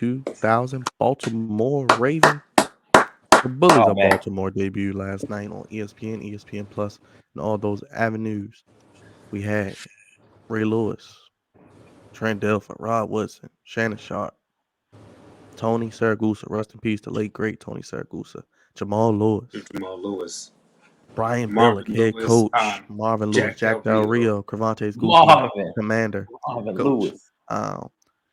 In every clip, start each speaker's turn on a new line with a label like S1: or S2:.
S1: 2000 Baltimore Ravens. The Bullies
S2: Oh
S1: of
S2: man.
S1: Baltimore debuted last night on ESPN, ESPN Plus, and all those avenues. We had Ray Lewis, Trent Dilfer, Rod Woodson, Shannon Sharp, Tony Saragusa. Rest in peace, the late great Tony Saragusa. Jamal Lewis,
S3: Jamal Lewis,
S1: Brian
S3: Marvin
S1: Billick, head
S3: Lewis,
S1: coach, Marvin Lewis,
S3: Jack Del
S1: Jack Del
S3: Rio.
S1: Rio, Crevante's Goofy,
S2: Marvin.
S1: commander,
S2: Marvin
S1: coach.
S2: Lewis.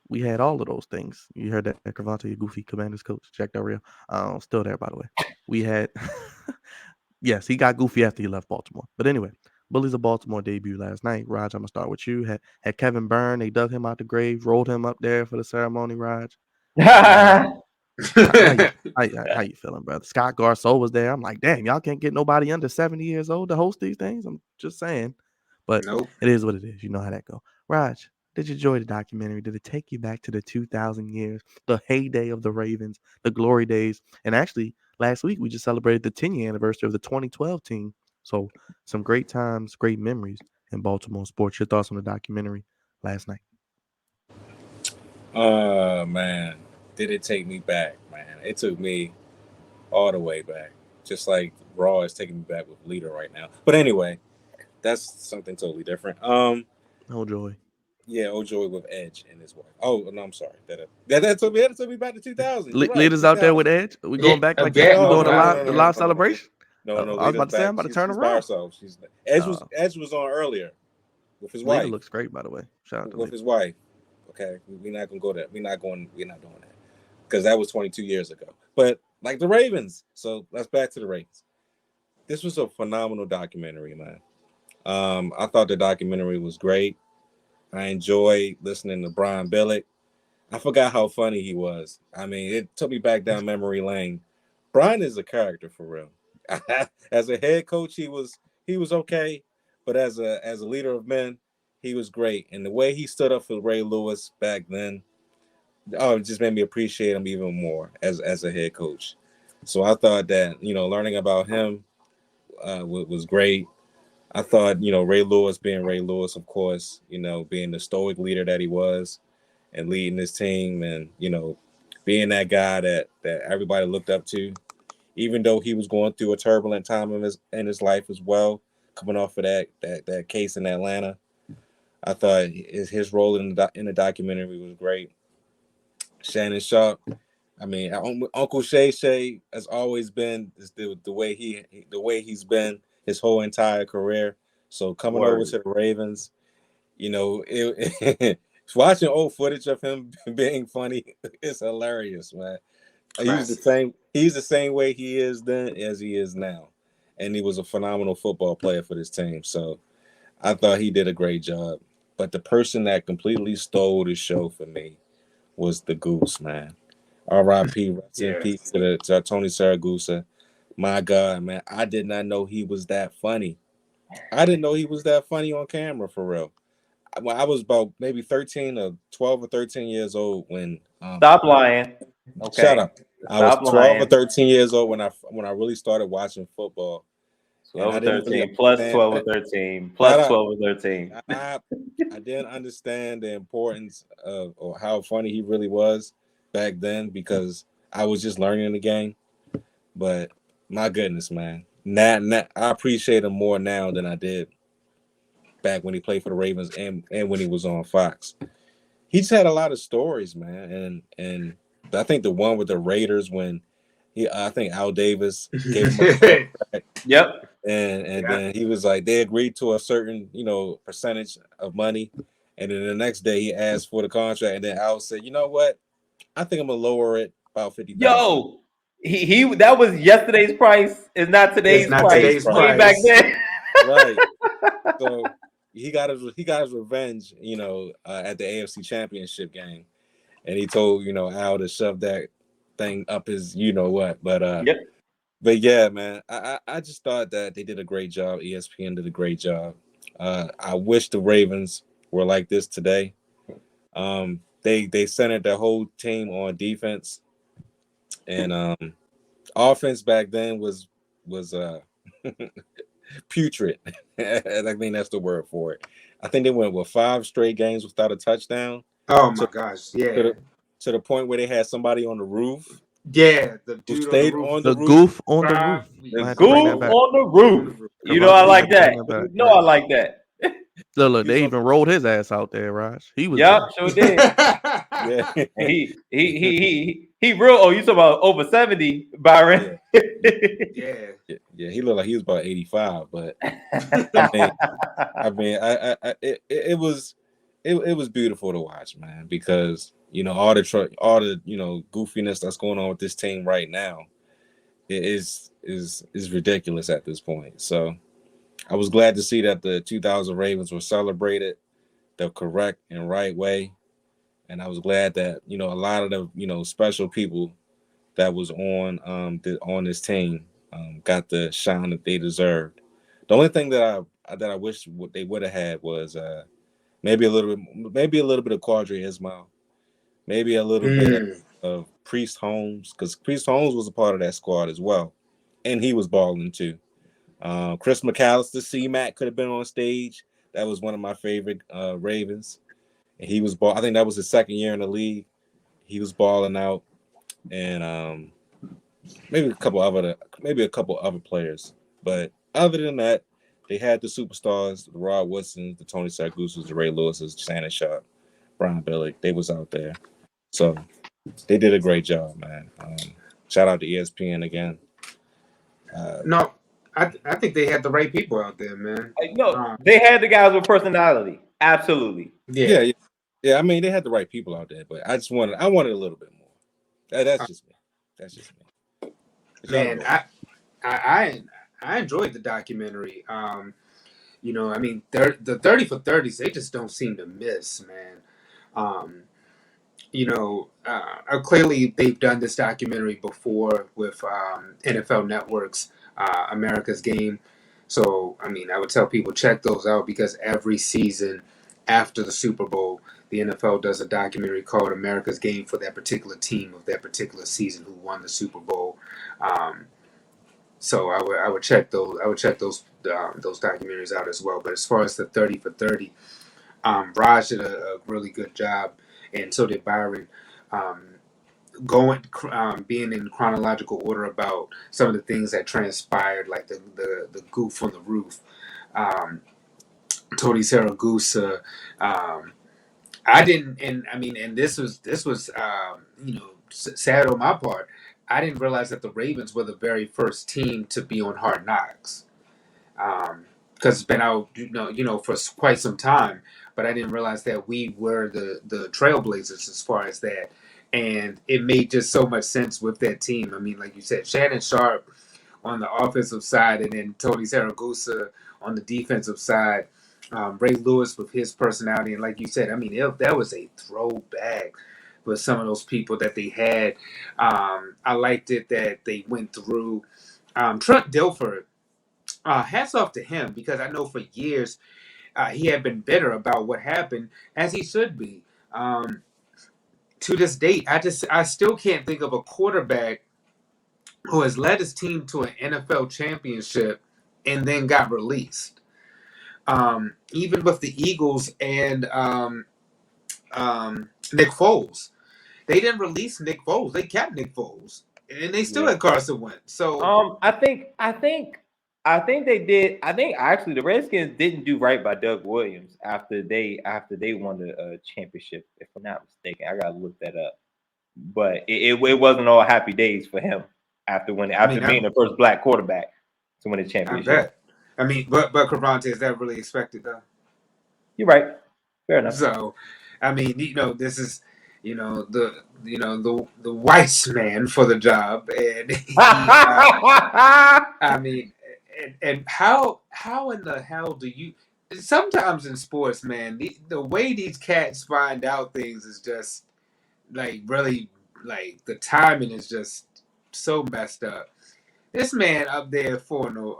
S1: We had all of those things. You heard that Cravante, Goofy, commander's coach, Jack Del Rio. Still there, by the way. We had, yes, he got Goofy after he left Baltimore. But anyway, Bullies of Baltimore debut last night. Raj, I'm gonna start with you. Had Kevin Byrne. They dug him out the grave, rolled him up there for the ceremony. Raj, how you feeling, brother? Scott Garceau was there. I'm like, damn, y'all can't get nobody under 70 years old to host these things. I'm just saying, but
S3: Nope.
S1: it is what it is. You know how that go. Raj, did you enjoy the documentary? Did it take you back to the 2000 years, the heyday of the Ravens, the glory days? And actually, last week we just celebrated the 10-year anniversary of the 2012 team. So some great times, great memories in Baltimore sports. Your thoughts on the documentary last night?
S4: Man, did it take me back, man? It took me all the way back, just like Raw is taking me back with Leader right now. But anyway, that's something totally different.
S1: Oh joy.
S4: Yeah, Ojoy with Edge and his wife. Oh no, I'm sorry. That took me back to 2000. You're right,
S1: Leaders out there
S4: 2000.
S1: with Edge. We going back like that.
S3: again.
S1: We
S3: Oh
S1: doing the
S3: wow.
S1: live celebration.
S4: No,
S1: I was
S4: Leader's
S1: about to say
S4: back.
S1: I'm about to
S4: She's
S1: turn
S4: by
S1: around.
S4: herself. Edge was on earlier with his
S1: Leader
S4: wife.
S1: looks great, by the way. Shout out to
S4: With
S1: Leader.
S4: his wife. Okay, we're not gonna go there. We're not doing that because that was 22 years ago. But like the Ravens, so let's back to the Ravens. This was a phenomenal documentary, man. I thought the documentary was great. I enjoyed listening to Brian Billick. I forgot how funny he was. I mean, it took me back down memory lane. Brian is a character for real. As a head coach, he was okay, but as a leader of men, he was great. And the way he stood up for Ray Lewis back then, it just made me appreciate him even more as a head coach. So I thought that learning about him was great. I thought Ray Lewis being Ray Lewis, of course, being the stoic leader that he was, and leading his team, and being that guy that everybody looked up to, even though he was going through a turbulent time in his life as well, coming off of that case in Atlanta. I thought his role in the documentary was great. Shannon Sharp. I mean, Uncle Shay has always been the way he's been his whole entire career. So coming over to the Ravens, watching old footage of him being funny is hilarious, man. He's the same way he is then as he is now, and he was a phenomenal football player for this team. So I thought he did a great job. But the person that completely stole the show for me was the Goose, man. R.I.P. Rest in peace to Tony Saragusa. My God, man, I did not know he was that funny. I didn't know he was that funny on camera for real. I was about maybe 13 or 12 or 13 years old when.
S2: Stop lying. Okay.
S4: Shut up. I was
S2: Stop
S4: 12 or
S2: lying.
S4: 13 years old when I really started watching football.
S2: 12 or
S4: And I didn't really
S2: 13 plus
S4: understand.
S2: 12 or 13 plus 12 or 13.
S4: I didn't understand the importance of or how funny he really was back then because I was just learning the game. But my goodness, man, now I appreciate him more now than I did back when he played for the Ravens and when he was on Fox. He just had a lot of stories, man, and I think the one with the Raiders when I think Al Davis gave him a contract.
S2: Yep.
S4: And then he was like, they agreed to a certain, percentage of money. And then the next day he asked for the contract. And then Al said, you know what? I think I'm going to lower it about 50,000.
S2: Yo, he that was yesterday's price. Is not today's price. Way back then.
S4: Right. So he got his revenge, at the AFC Championship game. And he told, Al to shove that thing up his, what. But
S2: Yep.
S4: But yeah, man, I just thought that they did a great job. ESPN did a great job. I wish the Ravens were like this today. They centered their whole team on defense, and offense back then was putrid. I think that's the word for it. I think they went with 5 straight games without a touchdown.
S3: Oh my gosh, yeah.
S4: to the point where they had somebody on the roof
S3: Yeah, the
S4: who
S3: dude on the
S4: stayed
S3: roof.
S4: on the
S1: The
S4: roof.
S1: goof on the roof.
S4: The
S1: I had to bring that
S2: Goof
S1: back.
S2: on the
S3: On the
S2: roof.
S3: roof.
S2: You know I
S1: Cavante had
S2: like
S1: to bring
S2: that.
S1: that back.
S2: You know I like that.
S1: Look,
S4: He was
S1: they
S4: on
S1: even rolled his ass out there, Raj. He was
S2: Yep,
S1: there.
S2: sure did.
S4: yeah.
S2: And he real. Oh, you talking about over 70, Byron?
S3: Yeah.
S4: Yeah, he looked like he was about 85, but I mean, it was it was beautiful to watch, man, because all the goofiness that's going on with this team right now is ridiculous at this point. So I was glad to see that the 2000 Ravens were celebrated the correct and right way, and I was glad that a lot of the special people that was on this team got the shine that they deserved. The only thing that I wish they would have had was maybe a little bit of Quadri Ismail, maybe a little bit of Priest Holmes, because Priest Holmes was a part of that squad as well, and he was balling too. Chris McAllister, C-Mac could have been on stage. That was one of my favorite Ravens, and he was I think that was his second year in the league. He was balling out, and maybe a couple other players, but other than that, they had the superstars, the Rod Woodsons, the Tony Sargusas, the Ray Lewises, Shannon Sharp, Brian Billick. They was out there, so they did a great job, man. Shout out to ESPN again.
S3: No, I think they had the right people out there, man.
S2: No, they had the guys with personality. Absolutely.
S4: Yeah. I mean, they had the right people out there, but I wanted a little bit more. That's just me. That's just me.
S3: Man, I enjoyed the documentary. I mean, the 30 for 30s, they just don't seem to miss, man. Clearly they've done this documentary before with NFL Network's America's Game. So, I mean, I would tell people check those out because every season after the Super Bowl, the NFL does a documentary called America's Game for that particular team of that particular season who won the Super Bowl. So I would check those documentaries out as well. But as far as the 30 for 30, Raj did a really good job, and so did Byron. Being in chronological order about some of the things that transpired, like the goof on the roof, Tony Saragusa. I didn't, and this was sad on my part. I didn't realize that the Ravens were the very first team to be on Hard Knocks. Because it's been out, for quite some time. But I didn't realize that we were the trailblazers as far as that, and it made just so much sense with that team. I mean, like you said, Shannon Sharp on the offensive side, and then Tony Saragusa on the defensive side. Ray Lewis with his personality, and like you said, I mean, that was a throwback with some of those people that they had. I liked it that they went through Trent Dilfer. Hats off to him because I know for years he had been bitter about what happened, as he should be. To this date, I still can't think of a quarterback who has led his team to an NFL championship and then got released. Even with the Eagles and Nick Foles, they didn't release Nick Foles; they kept Nick Foles, and they still had Carson Wentz. So
S2: I think they did. I think actually the Redskins didn't do right by Doug Williams after they won the championship. If I'm not mistaken, I gotta look that up. But it wasn't all happy days for him after being the first black quarterback to win a championship.
S3: I bet. I mean, but Cravante, is that really expected though?
S2: You're right. Fair enough.
S3: So, I mean, this is, the white man for the job, and I mean, and how in the hell do you? Sometimes in sports, man, the way these cats find out things is just like really like the timing is just so messed up. This man up there for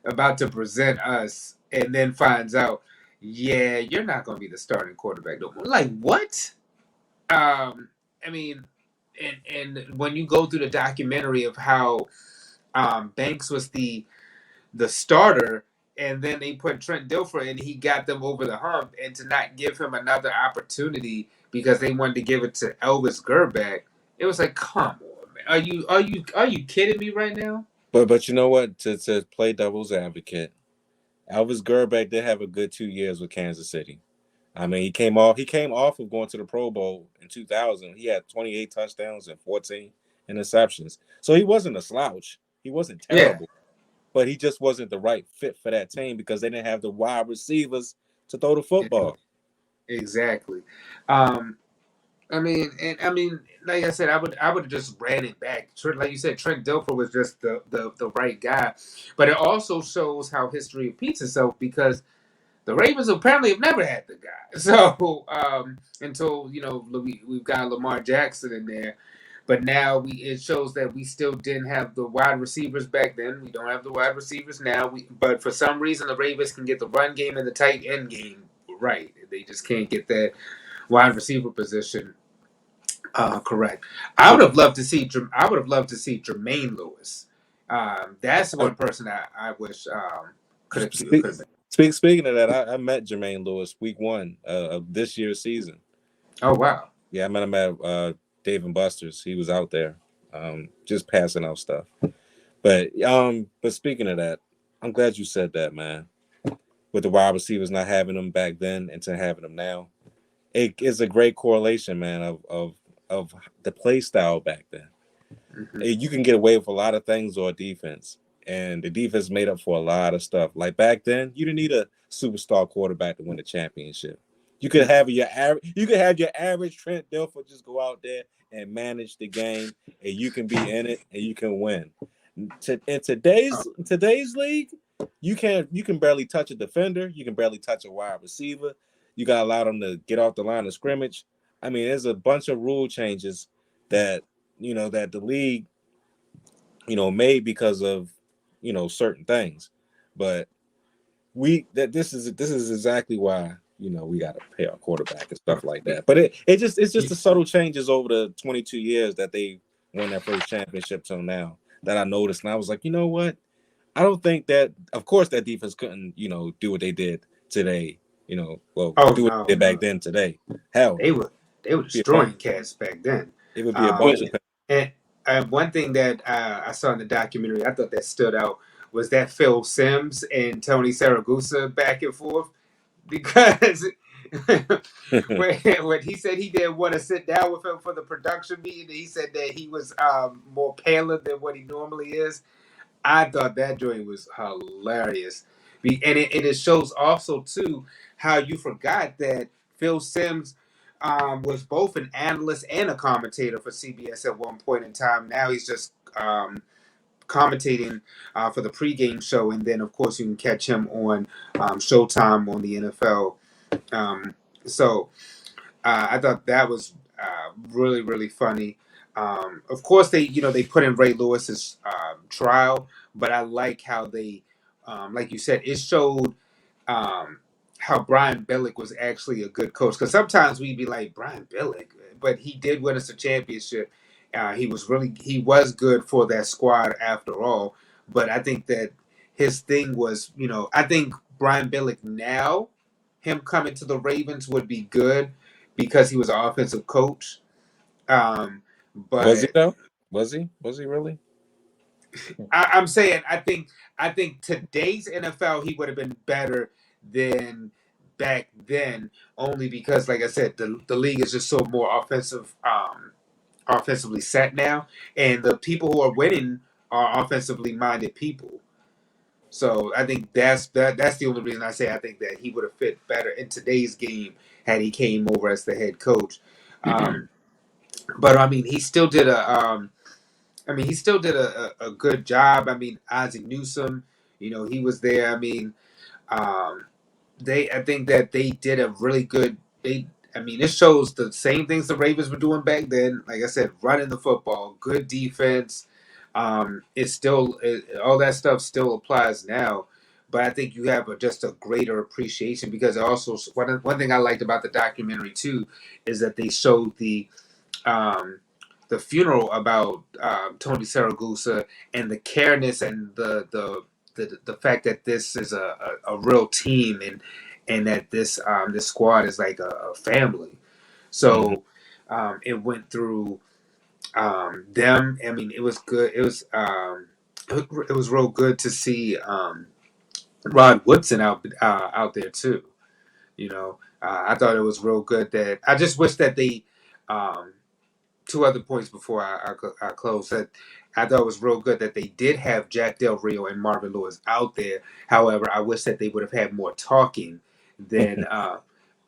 S3: about to present us and then finds out, yeah, you're not going to be the starting quarterback no more. Like, what? I mean, and when you go through the documentary of how Banks was the starter, and then they put Trent Dilfer and he got them over the hump, and to not give him another opportunity because they wanted to give it to Elvis Gerback. It was like, come on, man. Are you kidding me right now?
S4: But you know what? To play devil's advocate, Elvis Gerback did have a good 2 years with Kansas City. I mean, he came off of going to the Pro Bowl in 2000. He had 28 touchdowns and 14 interceptions. So he wasn't a slouch. He wasn't
S3: Yeah,
S4: terrible, but he just wasn't the right fit for that team because they didn't have the wide receivers to throw the football.
S3: exactly. I mean, like I said, I would have just ran it back. Like you said, Trent Dilfer was just the right guy, but it also shows how history repeats itself because the Ravens apparently have never had the guy. So until we've got Lamar Jackson in there, but now it shows that we still didn't have the wide receivers back then. We don't have the wide receivers now. But for some reason the Ravens can get the run game and the tight end game right. They just can't get that wide receiver position correct. I would have loved to see. I would have loved to see Jermaine Lewis. That's
S4: Uh,
S3: one person I wish could have
S4: Speak,
S3: could have been.
S4: speaking of that, I met Jermaine Lewis week one of this year's season.
S3: Oh wow.
S4: Yeah, I met him at Dave and Buster's. He was out there, just passing out stuff. But speaking of that, I'm glad you said that, man. With the wide receivers not having them back then and to having them now, it is a great correlation, man, of the play style back then.
S3: Hmm.
S4: You can get away with a lot of things on defense, and the defense made up for a lot of stuff. Like back then, you didn't need a superstar quarterback to win a championship. You could have your average Trent Dilfer just go out there and manage the game, and you can be in it and you can win. In today's league, you can barely touch a defender, you can barely touch a wide receiver. You got to allow them to get off the line of scrimmage. I mean, there's a bunch of rule changes that that the league made because of certain things, but this is exactly why we got to pay our quarterback and stuff like that. But it's just the subtle changes over the 22 years that they won their first championship till now that I noticed, and I was like, you know what? I don't think that. Of course, that defense couldn't do what they did today. Well,
S3: Oh
S4: do what they
S3: no,
S4: did back
S3: no.
S4: then today. Hell,
S3: They were
S4: be a bunch.
S3: destroying cats back then.
S4: It would be a
S3: Um,
S4: bunch of.
S3: and one thing that I saw in the documentary, I thought that stood out was that Phil Simms and Tony Saragusa back and forth because when he said he didn't want to sit down with him for the production meeting, he said that he was more paler than what he normally is. I thought that joint was hilarious. And it shows also too how you forgot that Phil Simms was both an analyst and a commentator for CBS at one point in time. Now he's just commentating for the pregame show, and then of course you can catch him on Showtime on the NFL. Um, so I thought that was really really funny. Of course, they put in Ray Lewis's trial, but I like how they, like you said, it showed um, how Brian Billick was actually a good coach. Because sometimes we'd be like Brian Billick, but he did win us a championship. He was good for that squad after all. But I think that his thing was, I think Brian Billick now, him coming to the Ravens would be good because he was an offensive coach. Um,
S4: Was he
S3: but
S4: though? Was he really?
S3: I'm saying I think today's NFL he would have been better than back then, only because like I said, the league is just so more offensively set now, and the people who are winning are offensively minded people. So I think that's the only reason I say I think that he would have fit better in today's game had he came over as the head coach. Um, but I mean, he still did a good job. I mean, Isaac Newsom, he was there. I mean, um, I think that they did a really good. I mean, it shows the same things the Ravens were doing back then. Like I said, running the football, good defense. All that stuff still applies now. But I think you have just a greater appreciation because it also one thing I liked about the documentary too is that they showed um, the funeral about Tony Saragusa and the careness and the fact that this is a real team and that this squad is like a family. So it went through them. I mean, it was good. It was real good to see Rod Woodson out there too. I thought it was real good that I just wish that they. Two other points before I close. That I thought it was real good that they did have Jack Del Rio and Marvin Lewis out there. However, I wish that they would have had more talking than.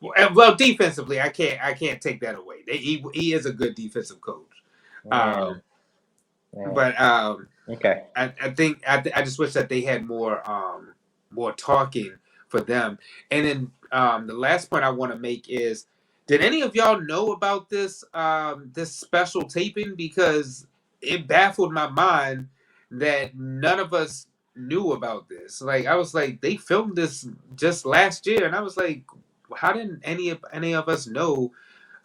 S3: Well, defensively, I can't take that away. He is a good defensive coach.
S2: Man,
S3: But
S2: okay.
S3: I think I just wish that they had more talking for them. And then the last point I want to make is, did any of y'all know about this special taping? Because it baffled my mind that none of us knew about this. Like I was like, they filmed this just last year, and I was like, how didn't any of us know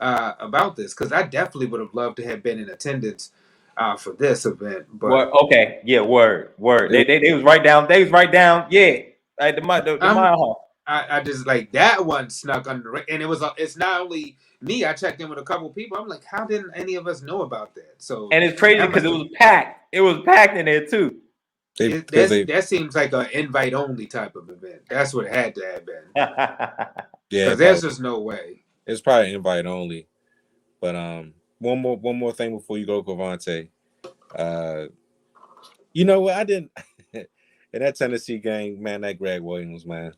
S3: about this? Because I definitely would have loved to have been in attendance for this event. But
S2: Okay. Yeah. Word. They was right down. They was right down. Yeah. Like the mile hall.
S3: I just like that one snuck under, and it's not only me. I checked in with a couple people. I'm like, how didn't any of us know about that? So
S2: And it's crazy because it was packed. It was packed in there too.
S3: that seems like an invite only type of event. That's what it had to have been.
S4: Yeah,
S3: Because there's just no way.
S4: It's probably invite only. But one more thing before you go, Cavante. You know what? I didn't in that Tennessee game, man. That Greg Williams, man.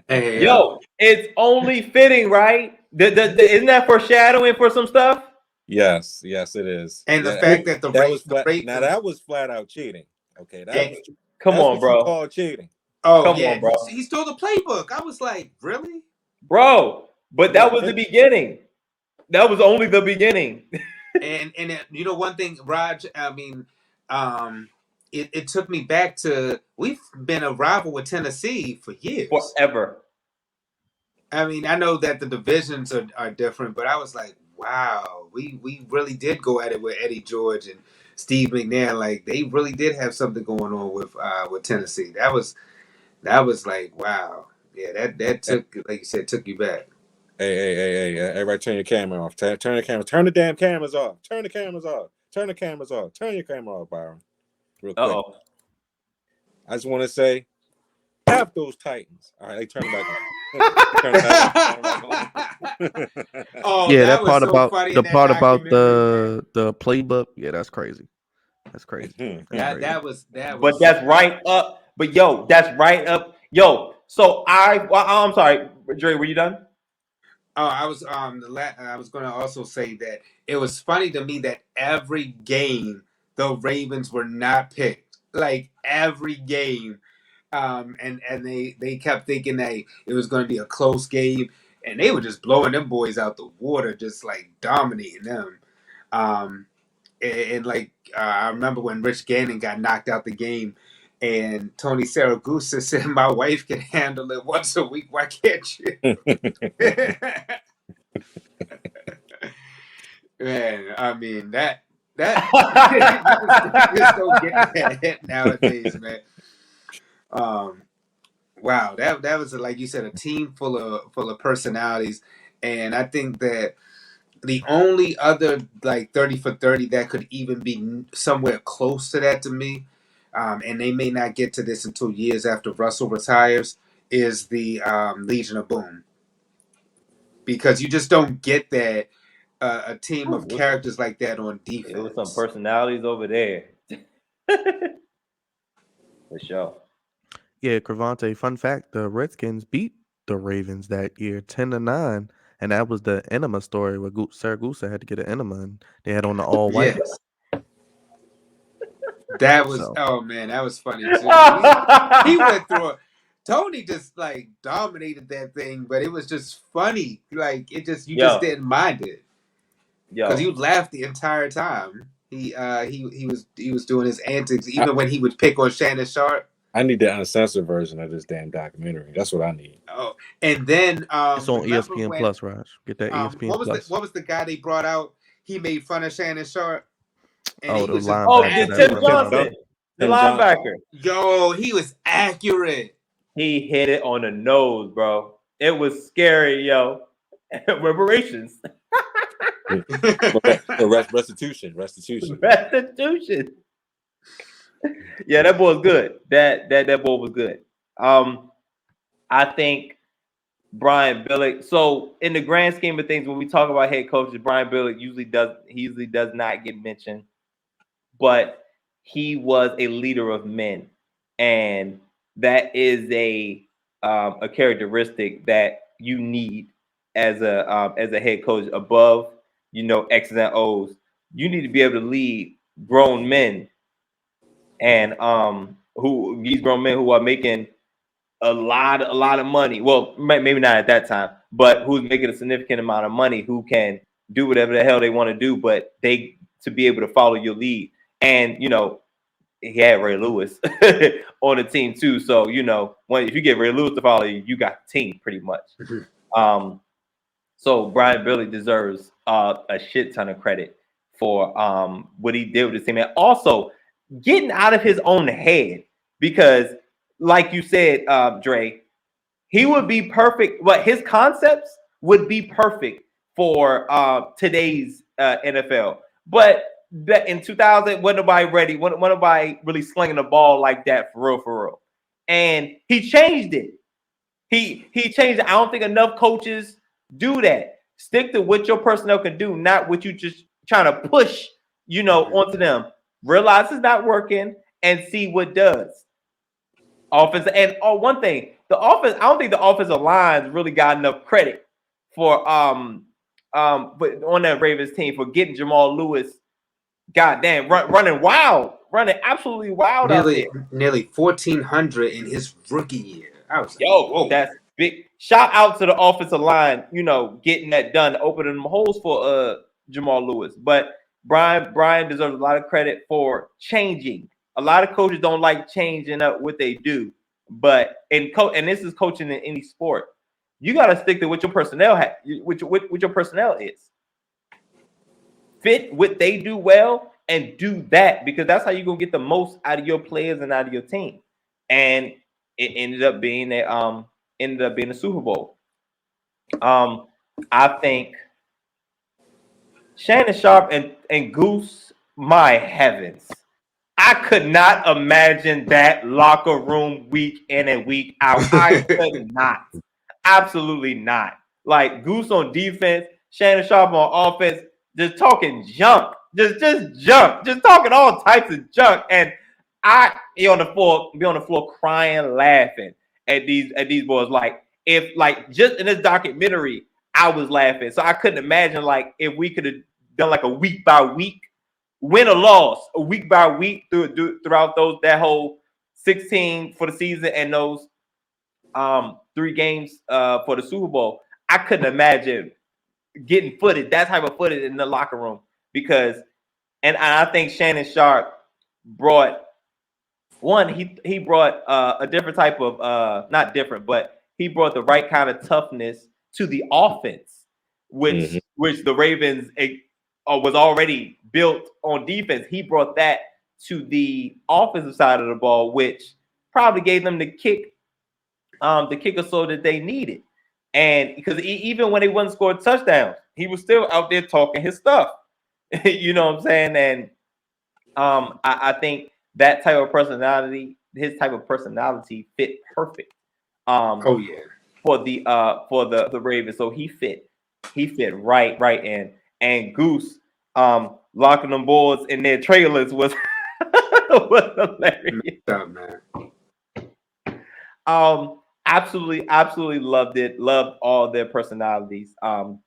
S3: Hey,
S2: Yo, it's only fitting, right? Isn't that foreshadowing for some stuff?
S4: Yes, it is.
S3: and the fact that
S4: that was flat out cheating. Okay,
S2: Come on,
S4: what
S2: bro.
S4: you call cheating.
S3: Oh
S2: Come
S3: yeah,
S2: on, bro.
S3: he stole the playbook. I was like, really,
S2: But that was the beginning. That was only the beginning.
S3: and you know one thing, Raj. I mean, it took me back to we've been a rival with Tennessee for years.
S2: Forever.
S3: I mean, I know that the divisions are different, but I was like, wow, we really did go at it with Eddie George and Steve McNair. Like they really did have something going on with Tennessee. That was like, wow, yeah, that took, like you said, took you back.
S4: Hey, everybody turn your camera off. Turn the camera. Turn the damn cameras off. Turn the cameras off. Turn the cameras off. Turn your camera off, Byron. Real quick.
S2: Uh-oh.
S4: I just want to say, F those Titans. All right, they turn it back on.
S3: Oh,
S1: Yeah,
S3: that
S1: that part
S3: was so
S1: about
S3: funny
S1: the
S3: in that
S1: part about
S3: documentary,
S1: the playbook. Yeah, that's crazy. That's crazy.
S3: man.
S1: That's crazy.
S3: That was.
S2: But that's right up. But yo, that's right up. Yo, so I'm sorry, Dre, were you done?
S3: Oh, I was I was going to also say that it was funny to me that every game the Ravens were not picked. Like every game, and they kept thinking that it was going to be a close game, and they were just blowing them boys out the water, just like dominating them. And like I remember when Rich Gannon got knocked out the game, and Tony Saragusa said, "My wife can handle it once a week. Why can't you?" Man, I mean that you just don't get that nowadays, man. Wow, that was like you said, a team full of personalities, and I think that the only other like 30 for 30 that could even be somewhere close to that to me, and they may not get to this until years after Russell retires, is the Legion of Boom, because you just don't get that. A team of characters like that on defense.
S2: There was some personalities over there. For sure.
S1: Yeah, Cravante. Fun fact: the Redskins beat the Ravens that year, 10-9, and that was the enema story where Saragusa had to get an enema, and they had on the all white.
S3: Yes. That was
S1: So.
S3: oh man, that was funny too. He went through it. Tony just like dominated that thing, but it was just funny. Like it just just didn't mind it. Because you laughed the entire time. He was doing his antics even when he would pick on Shannon Sharp.
S4: I need the uncensored version of this damn documentary. That's what I need.
S3: Oh, and then
S1: it's on ESPN Plus, Raj. Get that ESPN Plus.
S3: What was the guy they brought out? He made fun of Shannon Sharp.
S1: And he was Tim
S2: Johnson, the linebacker.
S3: Yo, he was accurate.
S2: He hit it on the nose, bro. It was scary, yo. Reparations.
S4: Restitution.
S2: Restitution. Yeah, that boy was good. That boy was good. I think Brian Billick. So in the grand scheme of things, when we talk about head coaches, Brian Billick usually does not get mentioned, but he was a leader of men, and that is a characteristic that you need as a head coach above X's and O's. You need to be able to lead grown men and who these grown men who are making a lot of money. Well, maybe not at that time, but who's making a significant amount of money, who can do whatever the hell they want to do, but they to be able to follow your lead. And he had Ray Lewis on the team too. So if you get Ray Lewis to follow you, you got the team pretty much. So Brian Billy deserves a shit ton of credit for what he did with his team, and also getting out of his own head. Because, like you said, Dre, he would be perfect. But his concepts would be perfect for today's NFL. But in 2000, wasn't nobody ready. Wasn't nobody really slinging the ball like that for real. And he changed it. He changed it. I don't think enough coaches do that. Stick to what your personnel can do, not what you just trying to push, onto them. Realize it's not working and see what does. Offense and one thing, the offense. I don't think the offensive line really got enough credit for but on that Ravens team for getting Jamal Lewis. Goddamn, running absolutely wild out there.
S3: Nearly 1,400 in his rookie year. I was like,
S2: Yo,
S3: whoa.
S2: that's big. Shout out to the offensive line, getting that done, opening them holes for Jamal Lewis. But Brian deserves a lot of credit for changing. A lot of coaches don't like changing up what they do, but and this is coaching in any sport. You got to stick to what your personnel what your personnel is. Fit what they do well and do that, because that's how you're gonna get the most out of your players and out of your team. And it ended up being a Super Bowl. I think Shannon Sharp and Goose, my heavens. I could not imagine that locker room week in and week out. I could not. Absolutely not. Like Goose on defense, Shannon Sharp on offense, just talking junk. Just junk. Just talking all types of junk. And I be on the floor crying, laughing at these boys. Like just in this documentary, I was laughing. So I couldn't imagine like if we could have done like a week by week, win or loss, a week by week throughout that whole 16 for the season and those 3 games for the Super Bowl. I couldn't imagine getting that type of footage in the locker room, because I think Shannon Sharp brought he brought a different type of not different, but he brought the right kind of toughness to the offense, which the Ravens was already built on defense. He brought that to the offensive side of the ball, which probably gave them the kick or so that they needed. And because even when they wouldn't score touchdowns, he was still out there talking his stuff. You know what I'm saying? And I think that type of personality, his type of personality fit perfect.
S3: Oh yeah.
S2: For the Ravens. So he fit right in. And Goose locking them boards in their trailers was hilarious.
S3: Oh, man.
S2: Absolutely loved it. Loved all their personalities. I'm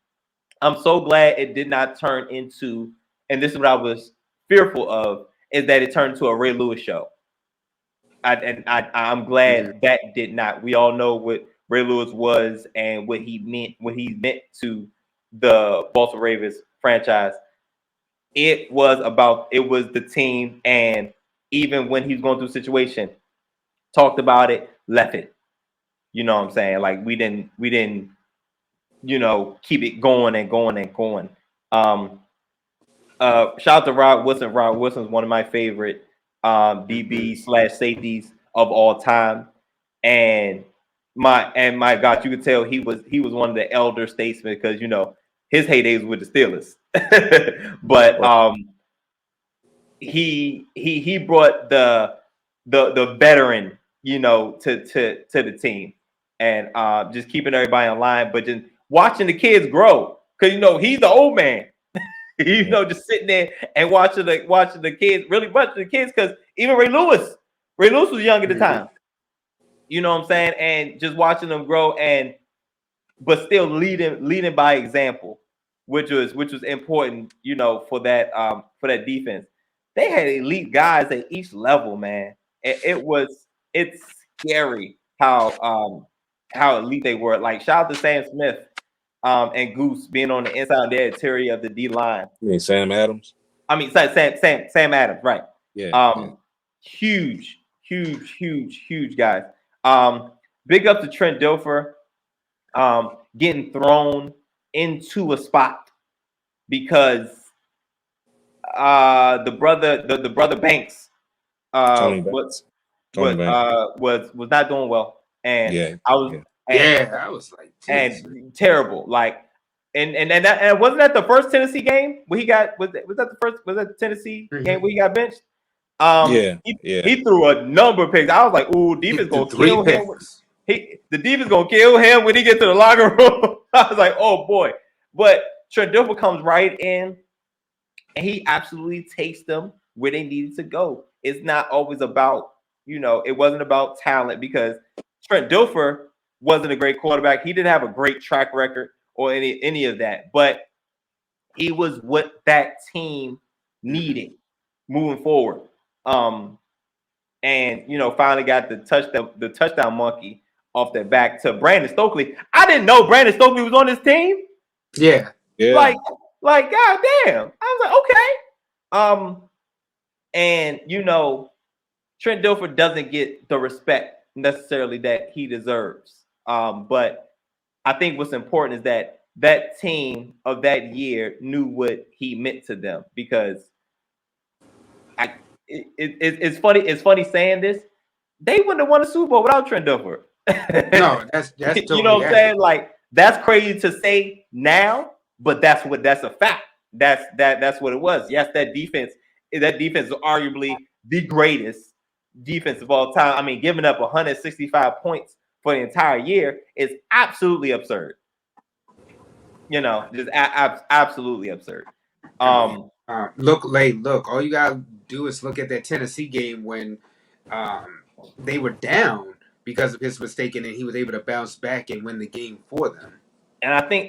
S2: so glad it did not turn into, and this is what I was fearful of, is that it turned into a Ray Lewis show. I'm glad that did not. We all know what Ray Lewis was and what he meant to the Baltimore Ravens franchise. It was the team, and even when he was going through a situation, talked about it, left it. You know what I'm saying? Like we didn't, keep it going and going and going. Shout out to Rod Wilson. Rod Wilson is one of my favorite DB / safeties of all time. And my God, you could tell he was one of the elder statesmen because his heydays with the Steelers. But he brought the veteran, to the team, and just keeping everybody in line, but just watching the kids grow because he's the old man. Just sitting there and watching the kids, really watching the kids, because even Ray Lewis was young at the time. You know what I'm saying? And just watching them grow, but still leading by example, which was important, for that defense. They had elite guys at each level, man. It's scary how elite they were. Like, shout out to Sam Smith and Goose being on the inside of the interior of the D line.
S4: You mean Sam Adams?
S2: I mean, Sam Adams, right?
S4: Yeah.
S2: Huge guys. Big up to Trent Dilfer, getting thrown into a spot because the brother Banks
S4: Tony Banks.
S2: was not doing well, and I was
S3: like,
S2: and terrible, like. And wasn't that the first Tennessee game where he got was that the Tennessee game where he got benched? He threw a number of picks. I was like, "Ooh, defense gonna kill him." The defense gonna kill him when he gets to the locker room. I was like, "Oh boy!" But Trent Dilfer comes right in, and he absolutely takes them where they needed to go. It's not always about it wasn't about talent, because Trent Dilfer wasn't a great quarterback. He didn't have a great track record or any of that, but he was what that team needed moving forward. And finally got the touchdown monkey off their back to Brandon Stokely. I didn't know Brandon Stokely was on this team.
S3: Yeah.
S2: Like God damn. I was like, okay. And Trent Dilfer doesn't get the respect necessarily that he deserves. But I think what's important is that team of that year knew what he meant to them, because it's funny. It's funny saying this. They wouldn't have won a Super Bowl without Trent Dilfer.
S3: No, that's totally
S2: you know what I'm saying? Like, that's crazy to say now, but that's a fact. That's what it was. Yes, that defense is arguably the greatest defense of all time. I mean, giving up 165 points for the entire year is absolutely absurd. Just absolutely absurd.
S3: Look, all you gotta do is look at that Tennessee game when they were down because of his mistake, and then he was able to bounce back and win the game for them.
S2: And I think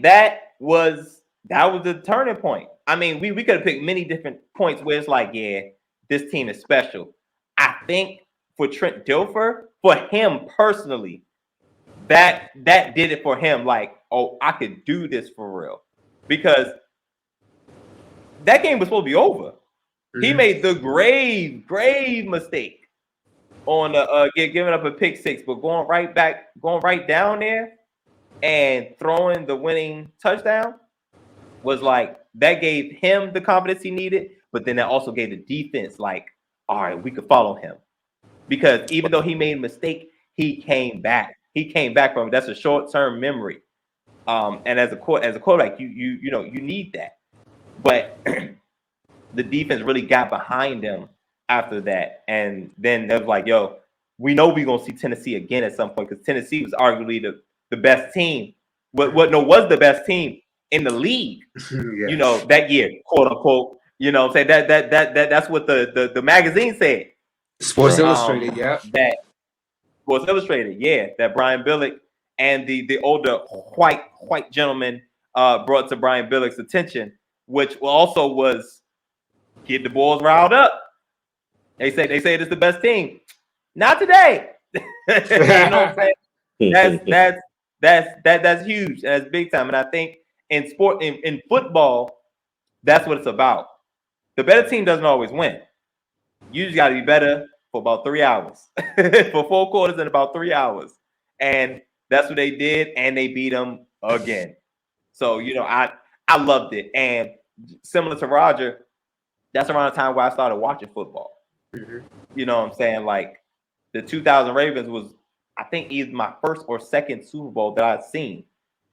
S2: that was the turning point. I mean, we could have picked many different points where it's like, yeah, this team is special. I think for Trent Dilfer, for him personally, that did it for him. Like, oh, I could do this for real, because that game was supposed to be over. He made the grave mistake on giving up a pick six, but going right down there and throwing the winning touchdown was like, that gave him the confidence he needed, but then that also gave the defense, like, all right, we could follow him, because even though he made a mistake, he came back. He came back from it. That's a short-term memory. And as a quarterback, you need that. But the defense really got behind them after that, and then it was like, yo, we know we're gonna see Tennessee again at some point, because Tennessee was arguably the best team. Was the best team in the league. Yes. That year, quote unquote. Say that's what the magazine said.
S3: Sports Illustrated, yeah.
S2: That Sports Illustrated, yeah. That Brian Billick and the older white gentleman brought to Brian Billick's attention, which also was get the boys riled up. They say it's the best team. Not today. You know what I'm saying? That's huge. That's big time. And I think in sport, in football, that's what it's about. The better team doesn't always win. You just got to be better for about 3 hours, for 4 quarters in about 3 hours, and that's what they did, and they beat them again. So I loved it, and similar to Roger, that's around the time where I started watching football. You know what I'm saying? Like, the 2000 Ravens was I think either my first or second Super Bowl that I've seen,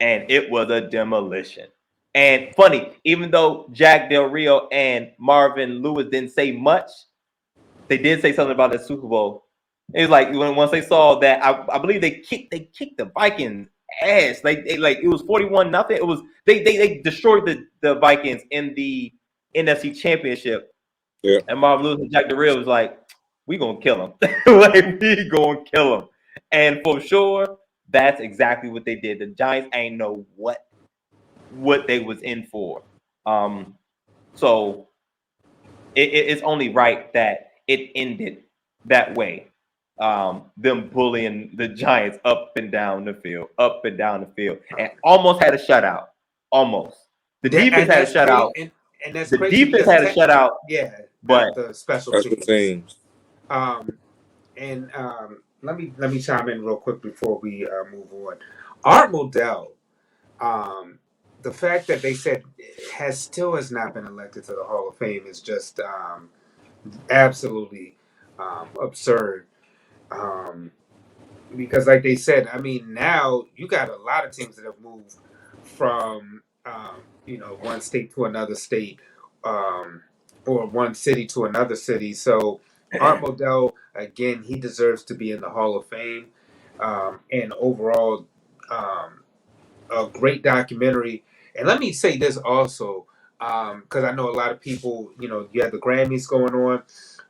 S2: and it was a demolition. And funny, even though Jack Del Rio and Marvin Lewis didn't say much, they did say something about the Super Bowl. It was like once they saw that, I believe they kicked the Vikings ass. Like it was 41-0. It was they destroyed the Vikings in the NFC Championship.
S4: Yeah.
S2: And Marvin Lewis and Jack Del Rio was like, we gonna kill him. Like we gonna kill him. And for sure, that's exactly what they did. The Giants ain't know what they was in for. So it's only right that it ended that way. Them bullying the Giants up and down the field, and almost had a shutout. Almost. The defense had a
S3: That's crazy,
S2: shutout.
S3: and that's
S2: The
S3: crazy
S2: defense
S3: because
S2: had a shutout,
S3: yeah,
S2: but
S3: the special
S4: Special
S3: teams.
S4: teams.
S3: And let me chime in real quick before we move on. Art Modell, the fact that they said has not been elected to the Hall of Fame is just absolutely absurd. Um, because, like they said, I mean, now you got a lot of teams that have moved from one state to another state, or one city to another city. So Art Modell, again, he deserves to be in the Hall of Fame, and overall, a great documentary. And let me say this also, because I know a lot of people, you have the Grammys going on,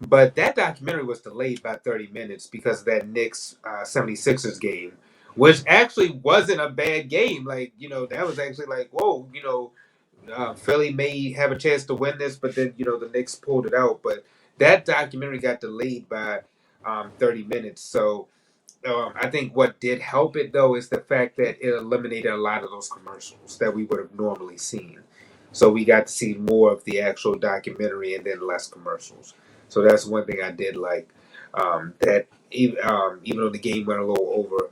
S3: but that documentary was delayed by 30 minutes because of that Knicks 76ers game, which actually wasn't a bad game. Like, that was actually like, whoa, Philly may have a chance to win this, but then, the Knicks pulled it out. But that documentary got delayed by 30 minutes. So, I think what did help it though is the fact that it eliminated a lot of those commercials that we would have normally seen. So we got to see more of the actual documentary and then less commercials. So that's one thing I did like. That even though the game went a little over,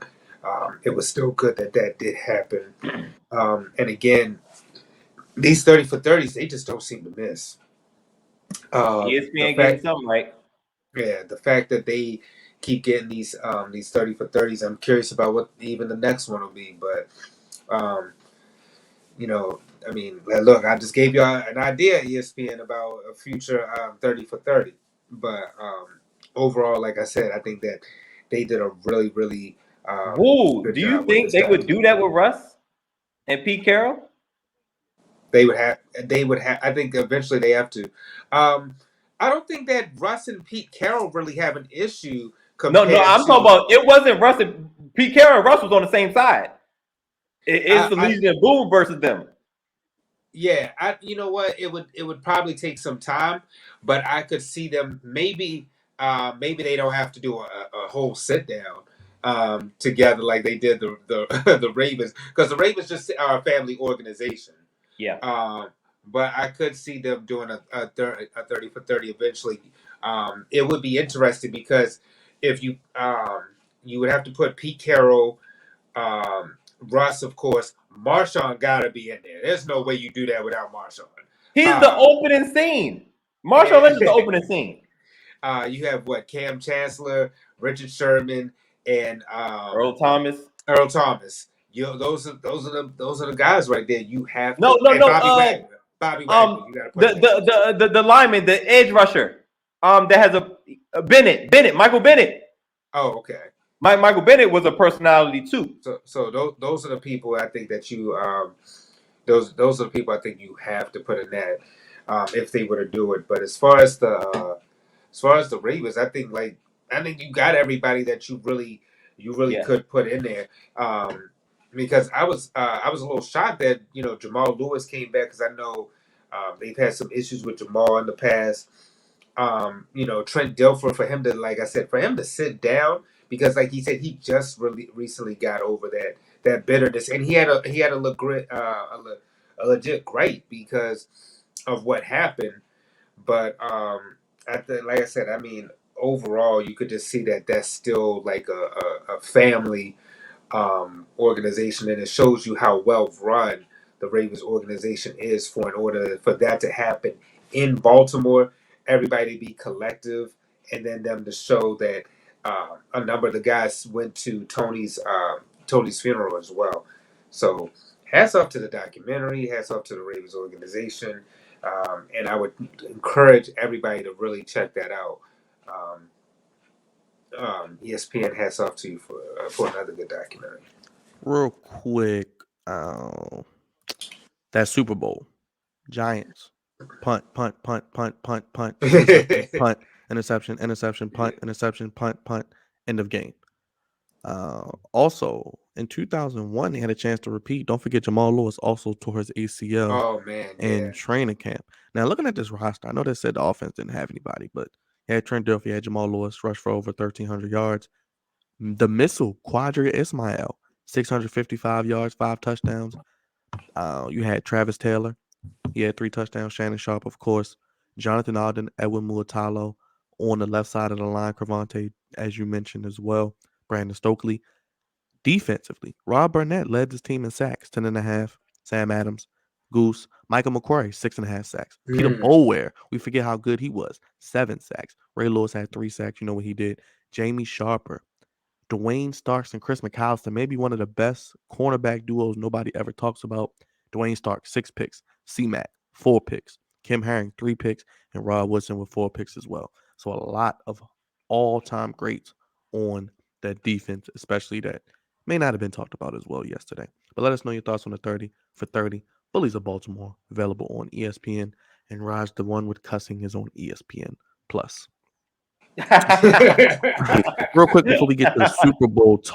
S3: it was still good that that did happen. And again, these 30 for 30s, they just don't seem to miss. The
S2: ESPN getting
S3: fact
S2: something right.
S3: Yeah, the fact that they keep getting these 30 for 30s, I'm curious about what even the next one will be. But um, I mean, look, I just gave you an idea, ESPN, about a future 30 for 30. But overall, like I said, I think that they did a really, really
S2: Woo!
S3: good
S2: Do you
S3: job with
S2: think
S3: this
S2: they would do
S3: documentary.
S2: that with Russ and Pete Carroll?
S3: They would have. I think eventually they have to. Um, I don't think that Russ and Pete Carroll really have an issue
S2: No,
S3: compared
S2: I'm talking
S3: to.
S2: about it wasn't Russ and Pete Carroll and Russ was on the same side. It's the
S3: I
S2: Legion and Boom versus them.
S3: Yeah, you know what? It would probably take some time, but I could see them maybe they don't have to do a whole sit down together like they did the the Ravens, because the Ravens just are a family organization.
S2: Yeah.
S3: Um, but I could see them doing a 30 for 30 eventually. It would be interesting because if you would have to put Pete Carroll, Russ, of course. Marshawn gotta be in there. There's no way you do that without Marshawn.
S2: He's the
S3: Um,
S2: opening scene. Marshall Lynch is the
S3: yeah.
S2: opening scene.
S3: You have what? Cam Chancellor, Richard Sherman, and
S2: Earl Thomas.
S3: Earl Thomas. Those are the guys right there. You have
S2: No,
S3: to,
S2: no,
S3: and
S2: no.
S3: Bobby Wagner. Bobby Wagner. You got to put
S2: The
S3: in there too.
S2: the lineman, the edge rusher. That has a Bennett, Michael Bennett.
S3: Oh, okay.
S2: Michael Bennett was a personality too.
S3: So those are the people I think that you those are the people I think you have to put in that if they were to do it. But as far as the Ravens, I think you got everybody that you really
S2: Yeah.
S3: could put in there. Because I was a little shocked that Jamal Lewis came back, because I know they've had some issues with Jamal in the past. Trent Dilfer, for him to, like I said, for him to sit down, because like he said, he just really recently got over that bitterness, and he had a legit gripe because of what happened. But like I said, I mean, overall, you could just see that that's still like a family organization, and it shows you how well run the Ravens organization is, in order for that to happen in Baltimore, everybody to be collective, and then them to show that A number of the guys went to Tony's funeral as well. So hats off to the documentary, hats off to the Ravens organization, and I would encourage everybody to really check that out. ESPN, hats off to you for another good documentary.
S1: Real quick, um, that Super Bowl, Giants, punt, punt, punt, punt, punt, punt, interception, punt, interception, interception, punt, interception, punt, punt, end of game. Also, in 2001, they had a chance to repeat. Don't forget Jamal Lewis also tore his ACL
S3: Oh man,
S1: in
S3: yeah.
S1: training camp. Now, looking at this roster, I know they said the offense didn't have anybody, but you had Trent Dilfer, you had Jamal Lewis, rushed for over 1,300 yards. The missile, Quadri Ismail, 655 yards, 5 touchdowns. You had Travis Taylor. He had 3 touchdowns. Shannon Sharp, of course. Jonathan Alden, Edwin Muatalo on the left side of the line. Cravante, as you mentioned as well. Brandon Stokely. Defensively, Rob Burnett led his team in sacks, 10.5. Sam Adams, Goose, Michael McCoy, 6.5 sacks. Peter
S3: Mm.
S1: Boulware, we forget how good he was, 7 sacks. Ray Lewis had 3 sacks. You know what he did. Jamie Sharper, Dwayne Starks, and Chris McAllister, maybe one of the best cornerback duos nobody ever talks about. Dwayne Starks, 6 picks. C-Mac, 4 picks. Kim Herring, 3 picks. And Rod Woodson with 4 picks as well. So a lot of all-time greats on that defense, especially that may not have been talked about as well yesterday. But let us know your thoughts on the 30 for 30. Bullies of Baltimore, available on ESPN. And Raj, the one with cussing, is on ESPN Plus. Real quick before we get to the Super Bowl talk.